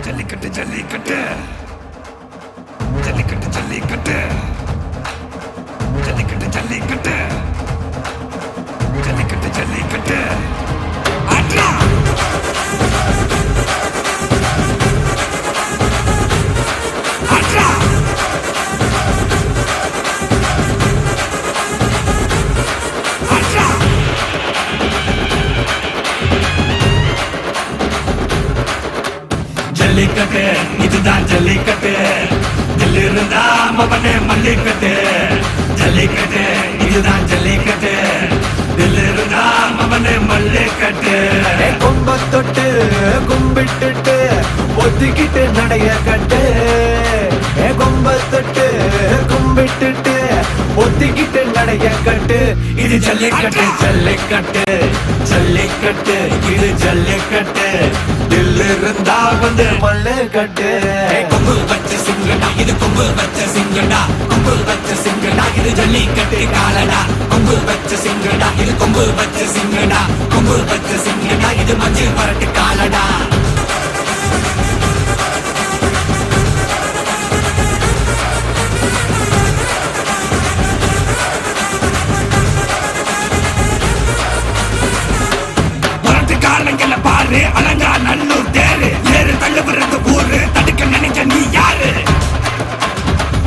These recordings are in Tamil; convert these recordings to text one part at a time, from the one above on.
ஜல்லிக்கட்டு ஜல்லிக்கட்டு ஜல்லிக்கட்டு ஜல்லிக்கட்டு ஜல்லிக்கட்டு ஜல்லிக்கட்டு ஜல்லிக்கட்டு ஜல்லிக்கட்டு ஆட்ரா ஆட்ரா ஆட்ரா ஜல்லிக்கட்டு இதுதான் ஜல்லிக்கட்டு தில்லு இருந்தா மவனே மல்லிக்கட்டு ஜல்லிக்கட்டு இதுதான் ஜல்லிக்கட்டு தில்லு இருந்தா மவனே மல்லிக்கட்டு கொம்ப தொட்டு கும்பிட்டுட்டு ஒத்திக்கிட்டு நடைய கட்டு கொம்ப தொட்டு கும்பிட்டுட்டு ஒத்திக்கிட்டு நடைய கட்டு இது ஜல்லிக்கட்டு ஜல்லிக்கட்டு ஜல்லிக்கட்டு இது ஜல்லிக்கட்டு தில்லு இருந்தா வந்து மல்லு கட்டு கொம்பு வச்ச சிங்கடா இது கொம்பு வச்ச சிங்கடா கொம்பு வச்ச சிங்கடா இது ஜல்லிக்கட்டு காலடா கொம்பு வச்ச சிங்கடா இது கொம்பு வச்ச சிங்கடா கொம்பு வச்ச சிங்கடா இது மஞ்சள் பரட்டு காலடா காலங்கள பாரு அலங்கா நல்லூர் தேரு ஏறு தள்ளு விடுறது ஊரு தடுக்க நினைக்க நீ யாரு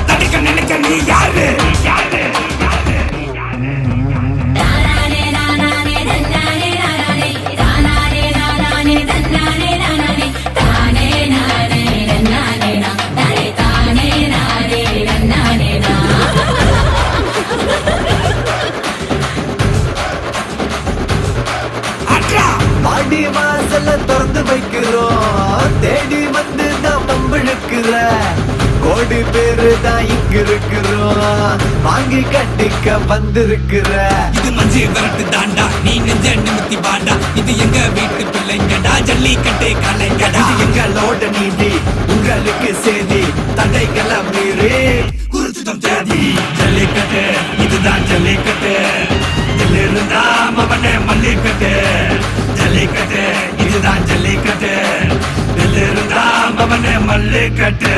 தடுக்க நினைக்க நீ யாரு யாரு பாடி வாசல திறந்து வைக்கிறோம் தேடி வந்து நாம் நம்பிழுக்கிற கோடி பேரு தான் இங்க இருக்கிறோம் வாங்கி கட்டிக்க வந்திருக்கிற இது மஞ்சு விரட்டு தாண்டா நீ நெஞ்ச நிமித்தி பாண்டா இது எங்க வீட்டு பிள்ளைங்கடா ஜல்லிக்கட்டு கலைஞடா இது எங்களோட நீதி உங்களுக்கு செய்தி தடைகளை மீறி குறிச்சுட்டம் தேதி ஜல்லிக்கட்டு இதுதான் ஜல்லிக்கட்டு இதுல இருந்தா மவனே மல்லிக்கட்டு ஜல்லிக்கட்டு இதுதான் ஜல்லிக்கட்டு இதுல இருந்தா மவனே மல்லிக்கட்டு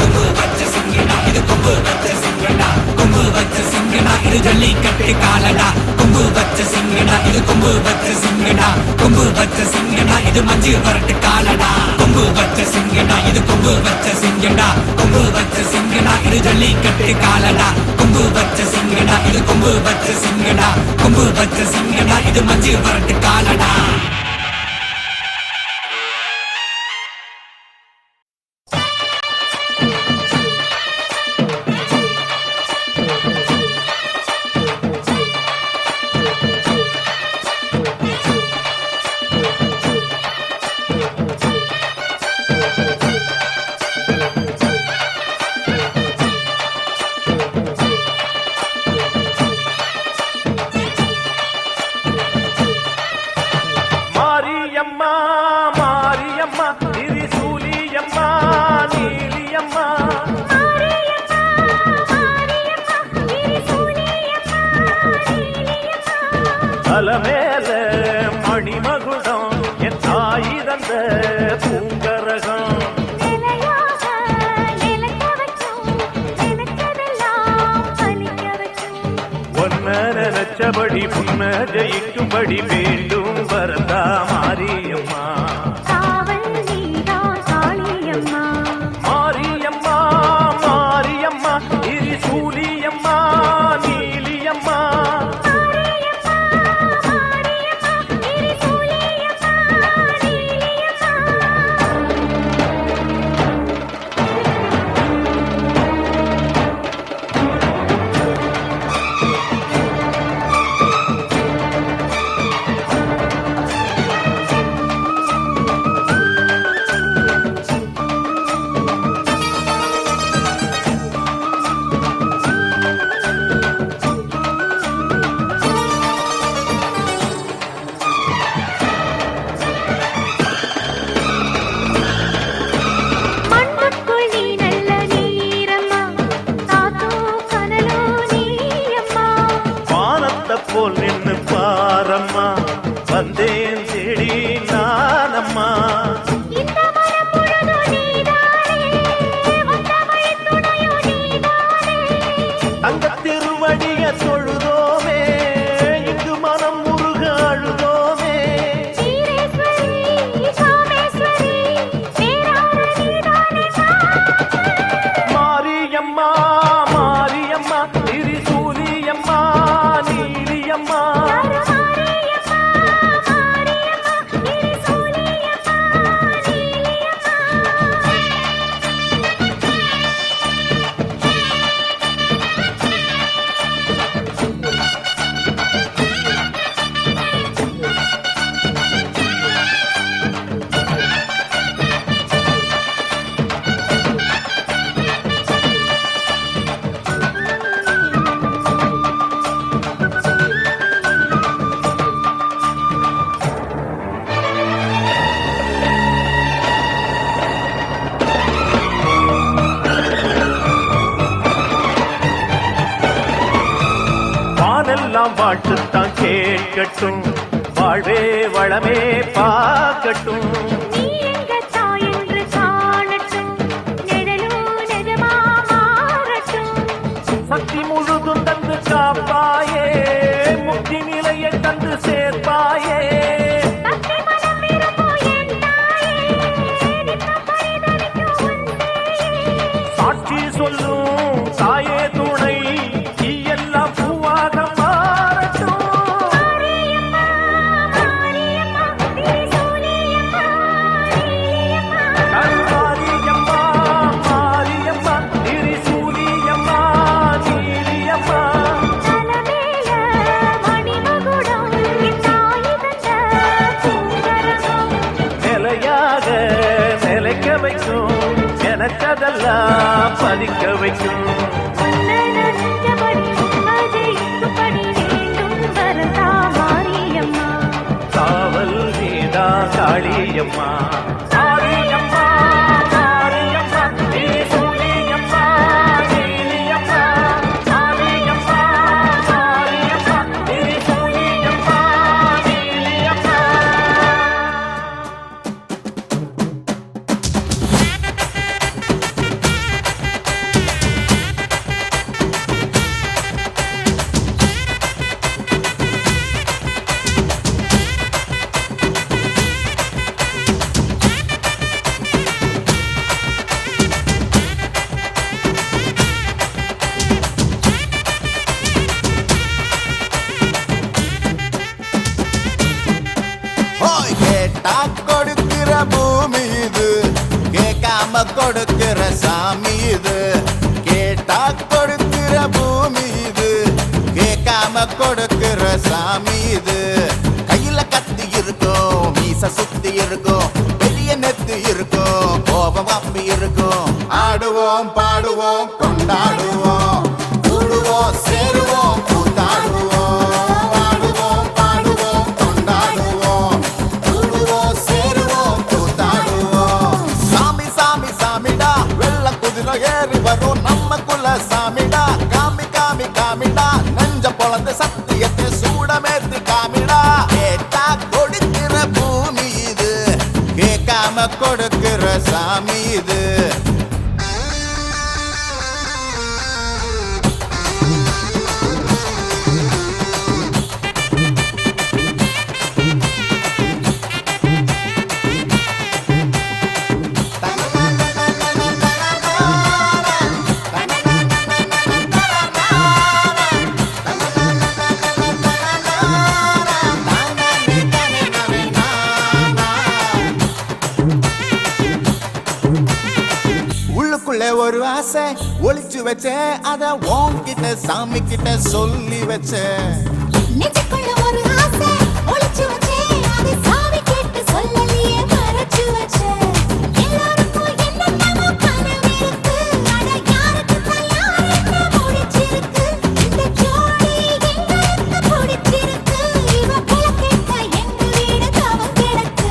கொம்பு வச்ச சிங்கடா இது கொம்பு வச்ச சிங்கடா கொம்பு வச்ச சிங்கடா இது ஜல்லிக்கட்டு காலடா கொம்பு வச்ச சிங்கடா இது கொம்பு வச்ச சிங்கடா கொம்பு வச்ச சிங்கடா இது மஞ்சு வரட்டு காலடா கொம்பு வச்ச சிங்கடா இது கொம்பு வச்ச சிங்கடா கொம்பு வச்ச சிங்கடா இது ஜல்லிக்கட்டு காலடா கொம்பு வச்ச சிங்கடா இது கொம்பு வச்ச சிங்கடா கொம்பு வச்ச சிங்கடா இது மஞ்சு வரட்டு காலடா மேல மணிமகுடம் என் தாய் தந்த பூங்கரகம் ஒன்ன நினைச்சபடி புன்ன ஜெயிக்கும்படி மீண்டும் வரதா மாரியம்மா மாரியம்மா மாரியம்மா திரிசூலியம்மா நீலியம்மா பாட்டுத்தான் கேட்கட்டும், வாழ்வே வளமே பார்க்கட்டும். நீ எங்க தாயென்று காணட்டும், நிழலும் நிஜமா மாறட்டும். சக்தி முழுதும் தந்து காப்பாயே, முக்தி நிலையை தந்து சேர்ப்பாயே. பக்தி மனம் விரும்பும் என் தாயே, நித்தம் பரிதவிக்கும் உன் சேயே. சாட்சி சொல்லும் தாயே துணை, நீ எல்லாம் பூவாக மாறட்டும். மாரியம்மா, மாரியம்மா, திரிசூலியம்மா, நீலியம்மா. கருமாரியம்மா, மாரியம்மா, திரிசூலியம்மா, நீலியம்மா. தலமேல மணிமகுடம், என் தாய் தந்த பூங்கரகம். நிலையாக நிலைக்க வைக்கும், எனக்கதெல்லாம் பதிக்க வைக்கும். உன்னை நெஞ்சபடி உண்மதை இட்டுப்படி வேண்டும் வரதா மாரியம்மா. காவல் நீதா காளியம்மா. மாரியம்மா, மாரியம்மா, திரிசூலியம்மா, நீலியம்மா. மாரியம்மா, மாரியம்மா, திரிசூலியம்மா, நீலியம்மா. ஹோய் கேட்டா கொடுக்கிற பூமி இது, கேட்காம கொடுக்கிற சாமி இது. கேட்டா கொடுக்கிற பூமி இது, கேட்காம கொடுக்கிற சாமி இது. கையில கத்தி இருக்கும், மீச சுத்தி இருக்கும், பெரிய நெத்து இருக்கும், கோபம் அப்பி இருக்கும். ஆடுவோம் பாடுவோம் கொண்டாடுவோம், கூடுவோம் சேருவோம் கூத்தாடுவோம். ஆடுவோம் பாடுவோம் கொண்டாடுவோம், கூடுவோம் சேருவோம் கூத்தாடுவோம். சாமி சாமி சாமிடா, வெள்ள குதிரை ஏறி வரும் நம்ம குல சாமிடா. காமி காமி காமிடா, நெஞ்ச பொழந்து சத்தியத்தை சூடமேத்து காமிடா. கேட்டா கொடுக்கிற பூமி இது, கேட்காம கொடுக்கிற சாமி இது. உள்ளுக்குள்ள ஒரு ஆசை ஒளிச்சு வச்சேன், அத உன்கிட்ட சாமி கிட்ட சொல்லி வச்சேன். நெஞ்சுக்குள்ள ஒரு ஆசை ஒளிச்சு வச்சேன், அதை சாவி கேட்டு சொல்லலையே மறைச்சு வச்சேன். எல்லாருக்கும் என்னென்னமோ கனவு இருக்கு, ஆனா யாருக்கு தான் என்ன முடிச்சிருக்கு. இந்த ஜோடி எங்களுக்கு பிடிச்சிருக்கு, இவ கிழக்கேட்ட எங்க வீடு தவம் கிடக்கு.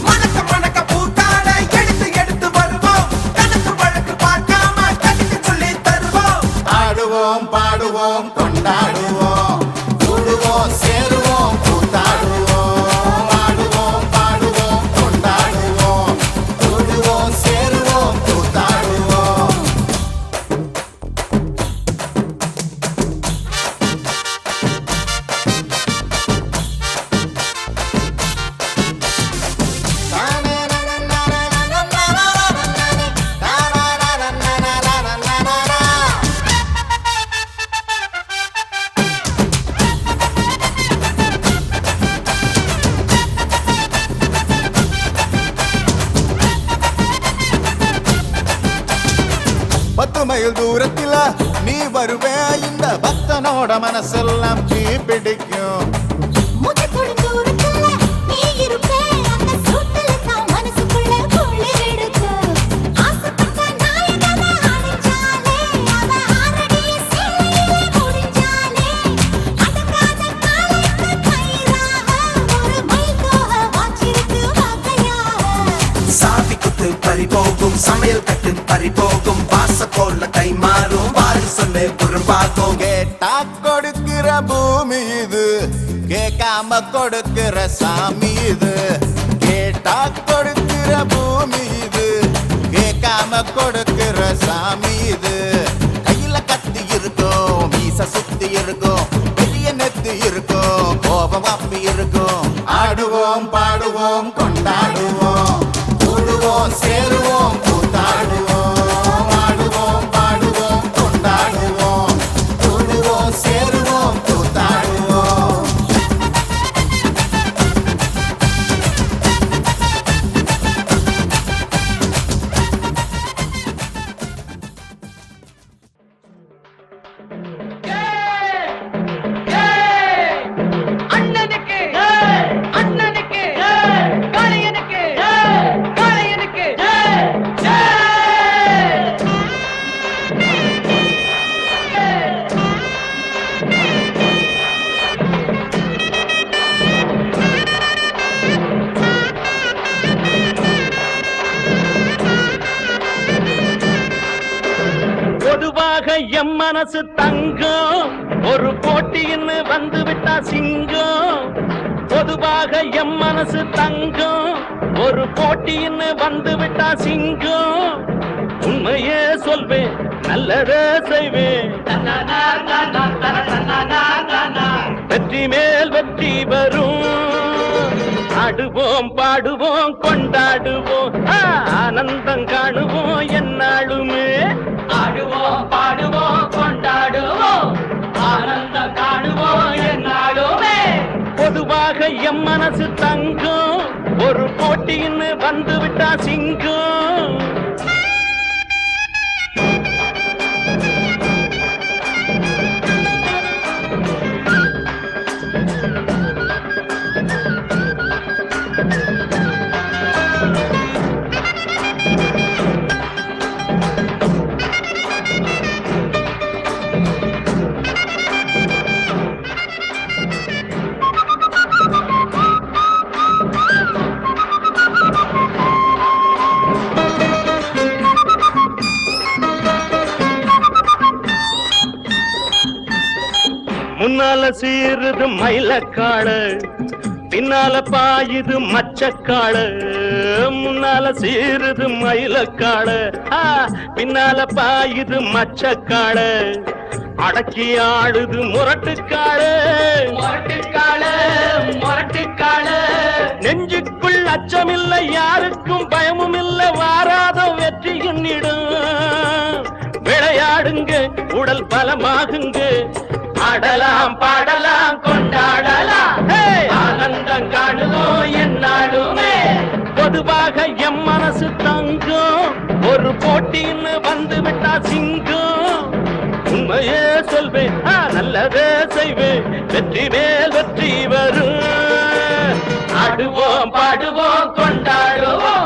மணக்க மணக்க பூத்தாட எடுத்து எடுத்து வருவோம், கணக்கு வழக்கு பார்க்காம கணிக்கு சொல்லி தருவோம். ஆடுவோம் பாடுவோம் கொண்டாடுவோம், கூடுவோம் சேருவோம் கூத்தாடுவோம். ஆடுவோம் பாடுவோம் கொண்டாடுவோம், கூடுவோம் சேருவோம் கூத்தாடுவோம். பத்து மைல் தூரத்தில நீ வருவே, இந்த பக்தனோட மனசெல்லாம் தீ பிடிக்கும். மூச்சுக்குள்ள தூரத்துல நீ இருப்பே, அந்த சூட்டுல தான் மனசுக்குள்ள குளிர் எடுக்கு. ஆசைப்பட்ட நாயகனை அடைஞ்சாலே, அவ ஆறடிய சேலையிலே முடிஞ்சாலே. அடங்காத காலைக்கு கயிறாக, ஒரு மைல் தோக வாச்சிருக்கு வகையாக. சாவி குத்து பறி போகும், சமையல் கட்டு பறி போகும், வாச போல கை மாறும், வாரு சொல்லு குறும்பாகும். கேட்டா கொடுக்கிற பூமி இது, கேட்காம கொடுக்கிற சாமி இது. கேட்டா கொடுக்கிற பூமி இது, கேட்காம கொடுக்கிற சாமி இது. கையில கத்தி இருக்கும், மீச சுத்தி இருக்கும், பெரிய நெத்தி இருக்கும், கோபம் அப்பி இருக்கும். ஆடுவோம் பாடுவோம் கொண்டாடுவோம், கூடுவோம் சேருவோம் கூத்தாடுவோம். ஆடுவோம் பாடுவோம் கொண்டாடுவோம், கூடுவோம் சேருவோம் கூத்தாடுவோம். அண்ணனுக்கு அண்ணனுக்கு காளையனுக்கு காளையனுக்கு பொதுவாக எம் மனசு தங்கம், ஒரு போட்டின்னு வந்து விட்டா சிங்கம். பொதுவாக எம் மனசு தங்கம், ஒரு போட்டின்னு வந்து விட்டா சிங்கம். உண்மையே சொல்வேன், நல்லதே செய்வேன், வெற்றி மேல் வெற்றி வரும். ஆடுவோம் பாடுவோம் கொண்டாடுவோம், ஆனந்தம் காணுவோம் என்னாலுமே. ஆடுவோம் பாடுவோம் கொண்டாடுவோம், ஆனந்தம் காணுவோம் என்னாலுமே. பொதுவாக எம் மனசு தங்கம், ஒரு போட்டின்னு வந்து விட்டா சிங்கம். முன்னால சீருது மயிலக்காடு, பின்னால பாயுது மச்சக்காடு. முன்னால சீருது மயிலக்காடு, பின்னால பாயுது மச்சக்காடு. அடக்கி ஆடுது முரட்டுக்காடு, முரட்டுக்காளு முரட்டுக்காளு. நெஞ்சுக்குள் அச்சமில்லை, யாருக்கும் பயமும் இல்லை, வாராத வெற்றி எண்ணிடும். விளையாடுங்க உடல் பலமாகுங்க, ஆடலாம் பாடலாம் கொண்டாடலாம், ஆனந்தம் காணுவோம் என்னாலுமே. பொதுவாக எம் மனசு தங்கம், ஒரு போட்டின்னு வந்து விட்டா சிங்கம். உண்மையே சொல்வேன், நல்லதே செய்வேன், வெற்றி மேல் வெற்றி வரும். ஆடுவோம் பாடுவோம் கொண்டாடுவோம்,